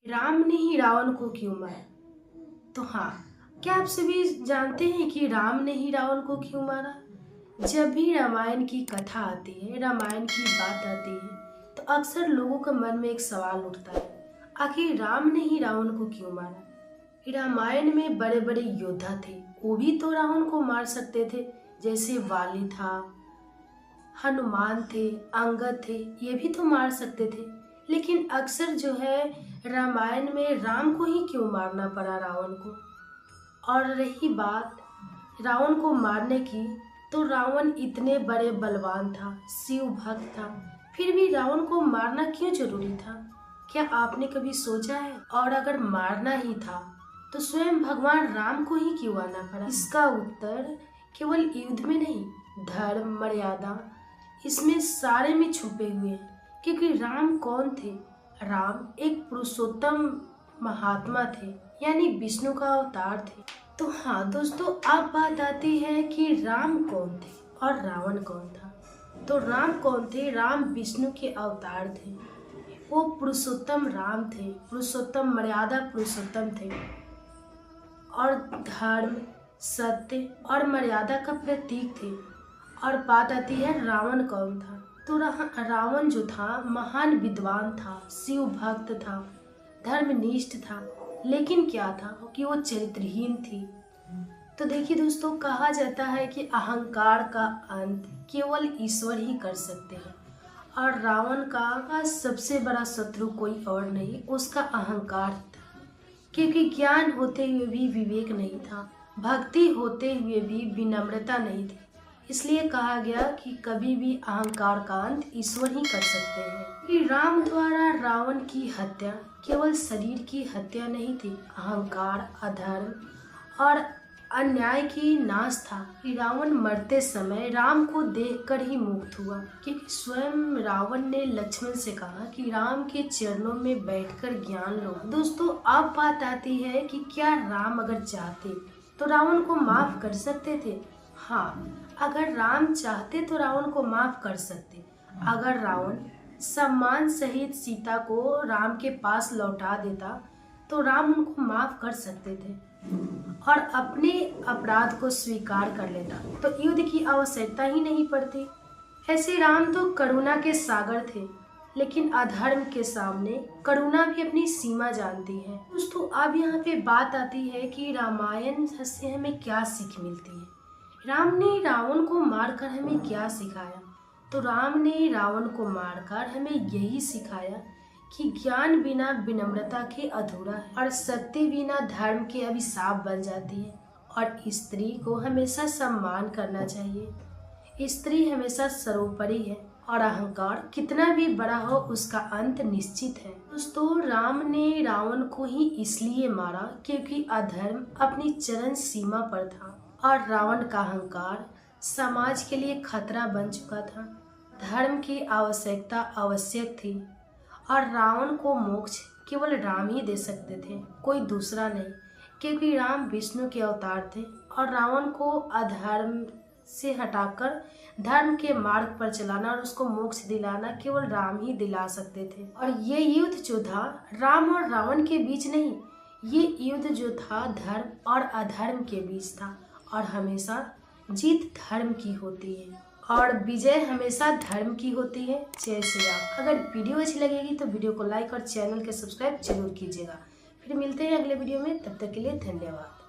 राम ने ही रावण को क्यों मारा? तो हाँ, क्या आप सभी जानते हैं कि राम ने ही रावण को क्यों मारा? जब भी रामायण की कथा आती है, रामायण की बात आती है, तो अक्सर लोगों के मन में एक सवाल उठता है, आखिर राम ने ही रावण को क्यों मारा? रामायण में बड़े बड़े योद्धा थे, वो भी तो रावण को मार सकते थे। जैसे वाली था, हनुमान थे, अंगद थे, ये भी तो मार सकते थे। लेकिन अक्सर जो है रामायण में राम को ही क्यों मारना पड़ा रावण को? और रही बात रावण को मारने की, तो रावण इतने बड़े बलवान था, शिव भक्त था, फिर भी रावण को मारना क्यों जरूरी था? क्या आपने कभी सोचा है? और अगर मारना ही था तो स्वयं भगवान राम को ही क्यों आना पड़ा? इसका उत्तर केवल युद्ध में नहीं, धर्म, मर्यादा, इसमें सारे में छुपे हुए हैं। क्योंकि राम कौन थे? राम एक पुरुषोत्तम महात्मा थे, यानी विष्णु का अवतार थे। तो हाँ दोस्तों, अब बात आती है कि राम कौन थे और रावण कौन था। तो राम कौन थे? राम विष्णु के अवतार थे, वो पुरुषोत्तम राम थे, पुरुषोत्तम, मर्यादा पुरुषोत्तम थे, और धर्म, सत्य और मर्यादा का प्रतीक थे। और बात आती है रावण कौन था? तो रावण जो था महान विद्वान था, शिव भक्त था, धर्मनिष्ठ था, लेकिन क्या था कि वो चरित्रहीन थी। तो देखिए दोस्तों, कहा जाता है कि अहंकार का अंत केवल ईश्वर ही कर सकते हैं, और रावण का सबसे बड़ा शत्रु कोई और नहीं, उसका अहंकार था। क्योंकि ज्ञान होते हुए भी विवेक नहीं था, भक्ति होते हुए भी विनम्रता नहीं थी। इसलिए कहा गया कि कभी भी अहंकार का अंत ईश्वर ही कर सकते हैं। कि राम द्वारा रावण की हत्या केवल शरीर की हत्या नहीं थी, अहंकार, अधर्म और अन्याय की नाश था। कि रावण मरते समय राम को देखकर ही मुक्त हुआ, क्योंकि स्वयं रावण ने लक्ष्मण से कहा कि राम के चरणों में बैठकर ज्ञान लो। दोस्तों, अब बात आती है कि क्या राम अगर चाहते तो रावण को माफ कर सकते थे? हाँ, अगर राम चाहते तो रावण को माफ कर सकते। अगर रावण सम्मान सहित सीता को राम के पास लौटा देता तो राम उनको माफ कर सकते थे और अपने अपराध को स्वीकार कर लेता, तो युद्ध की आवश्यकता ही नहीं पड़ती। ऐसे राम तो करुणा के सागर थे, लेकिन अधर्म के सामने करुणा भी अपनी सीमा जानती है। दोस्तों, अब यहाँ पे बात आती है कि रामायण से हमें क्या सीख मिलती है। राम ने रावण को मारकर हमें क्या सिखाया? तो राम ने रावण को मारकर हमें यही सिखाया कि ज्ञान बिना विनम्रता के अधूरा है, और सत्य बिना धर्म के अभिशाप बन जाती है, और स्त्री को हमेशा सम्मान करना चाहिए। स्त्री हमेशा सर्वोपरि है, और अहंकार कितना भी बड़ा हो उसका अंत निश्चित है। दोस्तों, राम ने रावण को ही इसलिए मारा क्योंकि अधर्म अपनी चरम सीमा पर था, और रावण का अहंकार समाज के लिए खतरा बन चुका था। धर्म की आवश्यकता आवश्यक थी, और रावण को मोक्ष केवल राम ही दे सकते थे, कोई दूसरा नहीं। क्योंकि राम विष्णु के अवतार थे, और रावण को अधर्म से हटाकर धर्म के मार्ग पर चलाना और उसको मोक्ष दिलाना केवल राम ही दिला सकते थे। और ये युद्ध जो था राम और रावण के बीच नहीं, ये युद्ध जो था धर्म और अधर्म के बीच था, और हमेशा जीत धर्म की होती है और विजय हमेशा धर्म की होती है। जय श्री राम। अगर वीडियो अच्छी लगेगी तो वीडियो को लाइक और चैनल के सब्सक्राइब जरूर कीजिएगा। फिर मिलते हैं अगले वीडियो में, तब तक के लिए धन्यवाद।